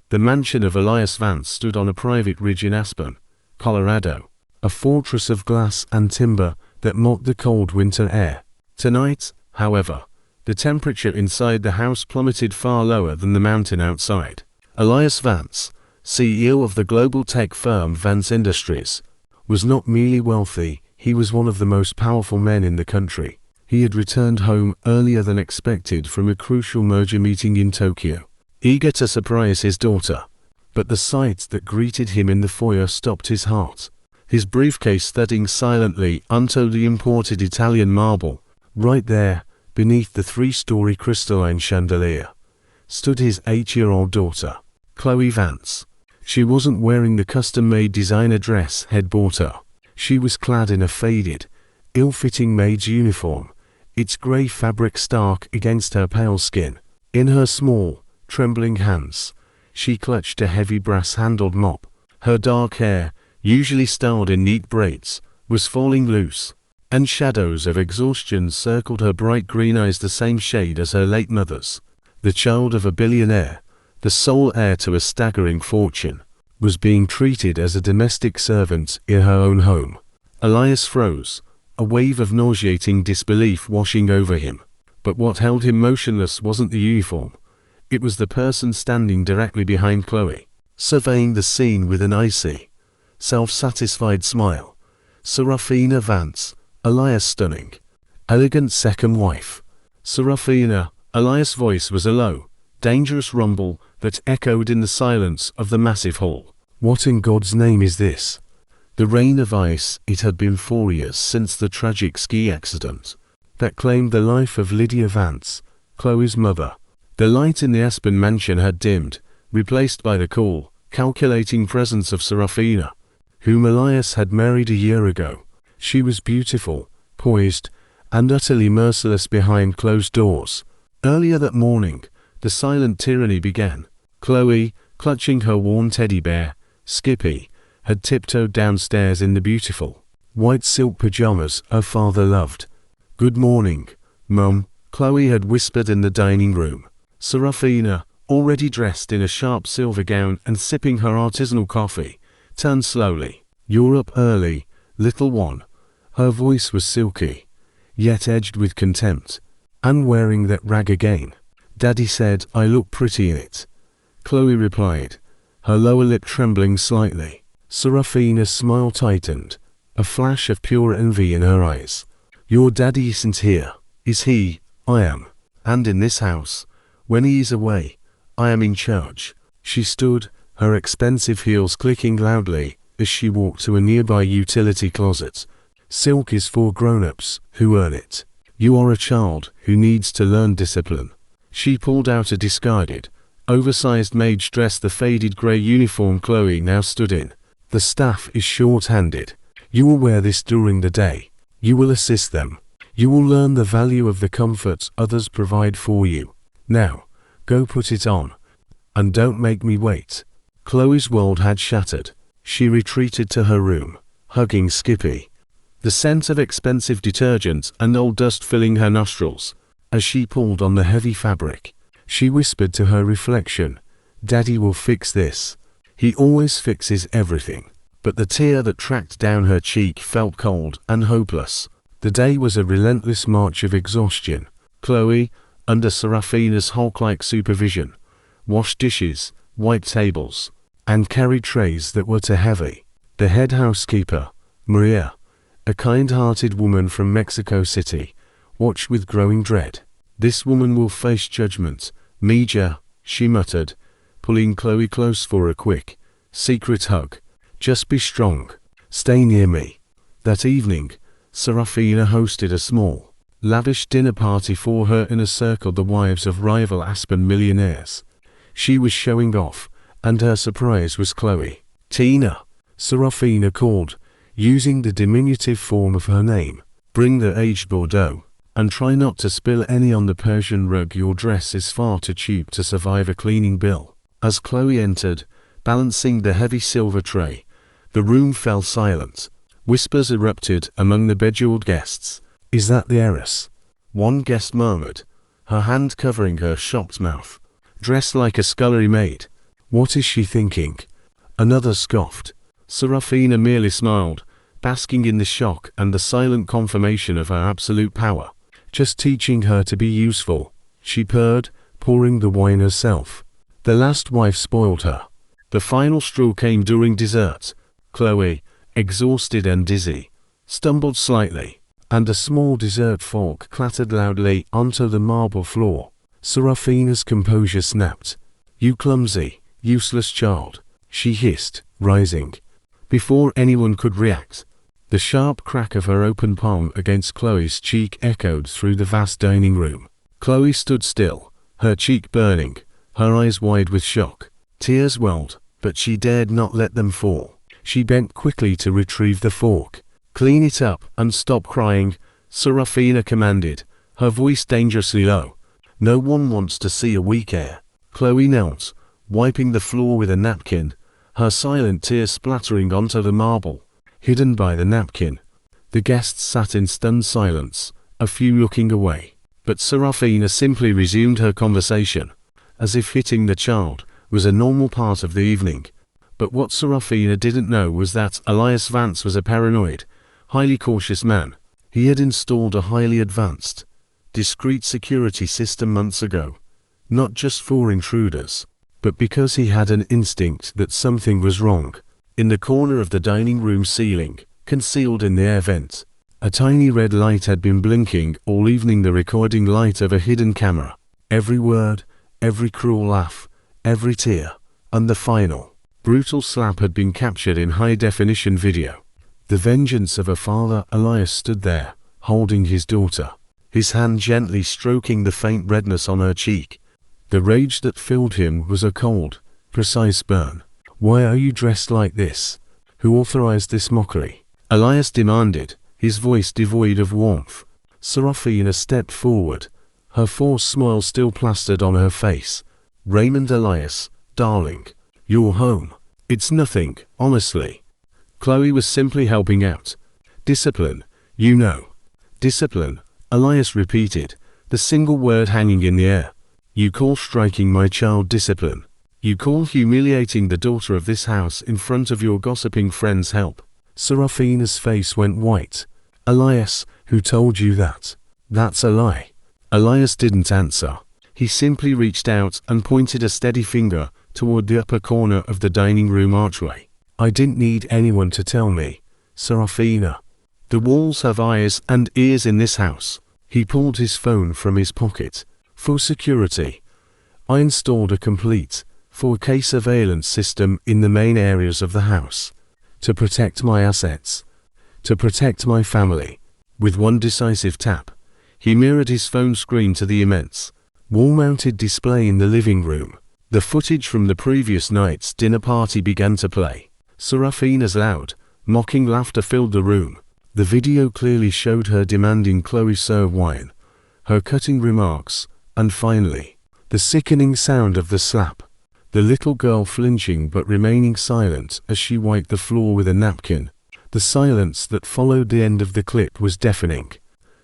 The mansion of Elias Vance stood on a private ridge in Aspen, Colorado, a fortress of glass and timber that mocked the cold winter air. Tonight, however, the temperature inside the house plummeted far lower than the mountain outside. Elias Vance, CEO of the global tech firm Vance Industries, was not merely wealthy, he was one of the most powerful men in the country. He had returned home earlier than expected from a crucial merger meeting in Tokyo, eager to surprise his daughter. But the sight that greeted him in the foyer stopped his heart. His briefcase thudding silently onto the imported Italian marble. Right there, beneath the 3-story crystalline chandelier, stood his 8-year-old daughter, Chloe Vance. She wasn't wearing the custom-made designer dress he'd bought her. She was clad in a faded, ill-fitting maid's uniform, its grey fabric stark against her pale skin. In her small, trembling hands, she clutched a heavy brass-handled mop. Her dark hair, usually styled in neat braids, was falling loose, and shadows of exhaustion circled her bright green eyes, the same shade as her late mother's. The child of a billionaire, the sole heir to a staggering fortune, was being treated as a domestic servant in her own home. Elias froze, a wave of nauseating disbelief washing over him. But what held him motionless wasn't the uniform. It was the person standing directly behind Chloe, surveying the scene with an icy, self-satisfied smile. Serafina Vance, Elias' stunning, elegant second wife. Serafina. Elias' voice was a low, dangerous rumble that echoed in the silence of the massive hall. What in God's name is this? The rain of ice. It had been 4 years since the tragic ski accident that claimed the life of Lydia Vance, Chloe's mother. The light in the Aspen mansion had dimmed, replaced by the cool, calculating presence of Serafina, whom Elias had married a year ago. She was beautiful, poised, and utterly merciless behind closed doors. Earlier that morning, the silent tyranny began. Chloe, clutching her worn teddy bear, Skippy, had tiptoed downstairs in the beautiful, white silk pajamas her father loved. "Good morning, Mum," Chloe had whispered in the dining room. Serafina, already dressed in a sharp silver gown and sipping her artisanal coffee, turned slowly. "You're up early, little one." Her voice was silky, yet edged with contempt. "And wearing that rag again. Daddy said I look pretty in it," Chloe replied, her lower lip trembling slightly. Serafina's smile tightened, a flash of pure envy in her eyes. "Your daddy isn't here, is he? I am. And in this house, when he is away, I am in charge." She stood, her expensive heels clicking loudly as she walked to a nearby utility closet. "Silk is for grown-ups who earn it. You are a child who needs to learn discipline." She pulled out a discarded, oversized maid's dress, the faded grey uniform Chloe now stood in. "The staff is short-handed. You will wear this during the day. You will assist them. You will learn the value of the comforts others provide for you. Now, go put it on. And don't make me wait." Chloe's world had shattered. She retreated to her room, hugging Skippy, the scent of expensive detergent and old dust filling her nostrils. As she pulled on the heavy fabric, she whispered to her reflection, "Daddy will fix this. He always fixes everything." But the tear that tracked down her cheek felt cold and hopeless. The day was a relentless march of exhaustion. Chloe, under Serafina's hawk-like supervision, washed dishes, wiped tables, and carried trays that were too heavy. The head housekeeper, Maria, a kind-hearted woman from Mexico City, watched with growing dread. "This woman will face judgment, Mija," she muttered, pulling Chloe close for a quick, secret hug. "Just be strong. Stay near me." That evening, Serafina hosted a small, lavish dinner party for her in a circle the wives of rival Aspen millionaires. She was showing off, and her surprise was Chloe. "Tina," Serafina called, using the diminutive form of her name. "Bring the aged Bordeaux, and try not to spill any on the Persian rug. Your dress is far too cheap to survive a cleaning bill." As Chloe entered, balancing the heavy silver tray, the room fell silent. Whispers erupted among the bejeweled guests. "Is that the heiress?" one guest murmured, her hand covering her shocked mouth. "Dressed like a scullery maid. What is she thinking? Another scoffed. Serafina merely smiled, basking in the shock and the silent confirmation of her absolute power. Just teaching her to be useful, she purred, pouring the wine herself. The last wife spoiled her. The final straw came during dessert. Chloe, exhausted and dizzy, stumbled slightly, and a small dessert fork clattered loudly onto the marble floor. Serafina's composure snapped. "You clumsy, useless child," she hissed, rising. Before anyone could react, the sharp crack of her open palm against Chloe's cheek echoed through the vast dining room. Chloe stood still, her cheek burning, her eyes wide with shock. Tears welled, but she dared not let them fall. She bent quickly to retrieve the fork. "Clean it up and stop crying," Serafina commanded, her voice dangerously low. "No one wants to see a weak heir." Chloe knelt, wiping the floor with a napkin, her silent tears splattering onto the marble. Hidden by the napkin, the guests sat in stunned silence, a few looking away. But Serafina simply resumed her conversation, as if hitting the child was a normal part of the evening. But what Serafina didn't know was that Elias Vance was a paranoid, highly cautious man. He had installed a highly advanced, discreet security system months ago, not just for intruders, but because he had an instinct that something was wrong. In the corner of the dining room ceiling, concealed in the air vent, a tiny red light had been blinking all evening, the recording light of a hidden camera. Every word, every cruel laugh, every tear, and the final, brutal slap had been captured in high-definition video. The vengeance of a father. Elias stood there, holding his daughter, his hand gently stroking the faint redness on her cheek. The rage that filled him was a cold, precise burn. "Why are you dressed like this? Who authorized this mockery?" Elias demanded, his voice devoid of warmth. Serafina stepped forward, her forced smile still plastered on her face. "Raymond Elias, darling, you're home." "It's nothing, honestly." Chloe was simply helping out. "Discipline, you know." "Discipline," Elias repeated, the single word hanging in the air. "You call striking my child discipline? You call humiliating the daughter of this house in front of your gossiping friends help?" Serafina's face went white. "Elias, who told you that?" "That's a lie." Elias didn't answer. He simply reached out and pointed a steady finger toward the upper corner of the dining room archway. "I didn't need anyone to tell me, Serafina. The walls have eyes and ears in this house." He pulled his phone from his pocket. "For security, I installed a complete 4K surveillance system in the main areas of the house. To protect my assets. To protect my family." With one decisive tap, he mirrored his phone screen to the immense, wall-mounted display in the living room. The footage from the previous night's dinner party began to play. Serafina's loud, mocking laughter filled the room. The video clearly showed her demanding Chloe serve wine, her cutting remarks, and finally, the sickening sound of the slap. The little girl flinching but remaining silent as she wiped the floor with a napkin. The silence that followed the end of the clip was deafening.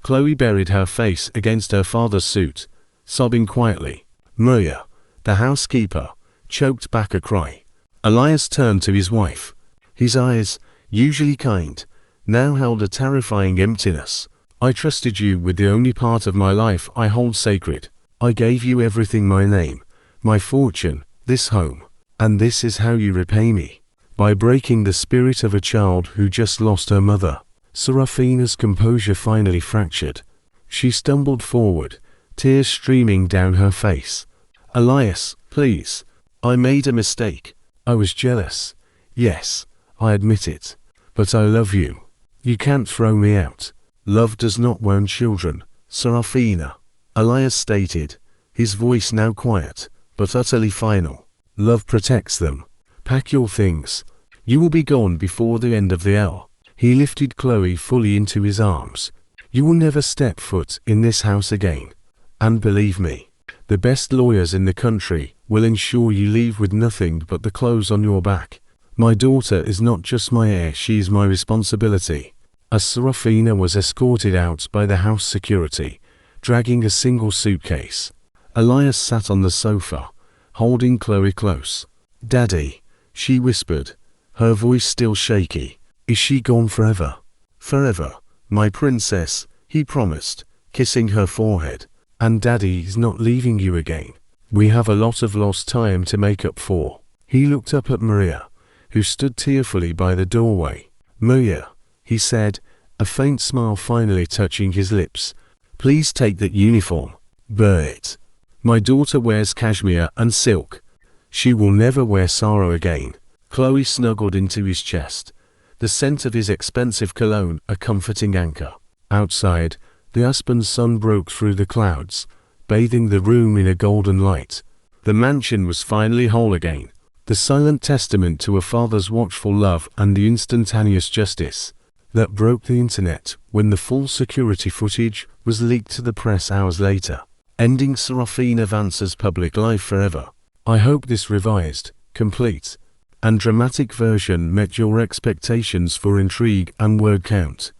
Chloe buried her face against her father's suit, sobbing quietly. Maria, the housekeeper, choked back a cry. Elias turned to his wife. His eyes, usually kind, now held a terrifying emptiness. "I trusted you with the only part of my life I hold sacred. I gave you everything, my name, my fortune, this home. And this is how you repay me. By breaking the spirit of a child who just lost her mother." Serafina's composure finally fractured. She stumbled forward, tears streaming down her face. "Elias, please. I made a mistake. I was jealous. Yes, I admit it. But I love you. You can't throw me out." "Love does not wound children, Serafina," Elias stated, his voice now quiet, but utterly final. "Love protects them. Pack your things. You will be gone before the end of the hour." He lifted Chloe fully into his arms. "You will never step foot in this house again. And believe me, the best lawyers in the country will ensure you leave with nothing but the clothes on your back. My daughter is not just my heir, she is my responsibility." As Serafina was escorted out by the house security, dragging a single suitcase, Elias sat on the sofa, holding Chloe close. "Daddy," she whispered, her voice still shaky. "Is she gone forever?" "Forever, my princess," he promised, kissing her forehead. "And Daddy's not leaving you again. We have a lot of lost time to make up for." He looked up at Maria, who stood tearfully by the doorway. "Maria," he said, a faint smile finally touching his lips, "please take that uniform. Burn it. My daughter wears cashmere and silk. She will never wear sorrow again." Chloe snuggled into his chest, the scent of his expensive cologne a comforting anchor. Outside, the aspen sun broke through the clouds, bathing the room in a golden light. The mansion was finally whole again, the silent testament to a father's watchful love and the instantaneous justice that broke the internet when the full security footage was leaked to the press hours later, ending Serafina Vance's public life forever. I hope this revised, complete, and dramatic version met your expectations for intrigue and word count.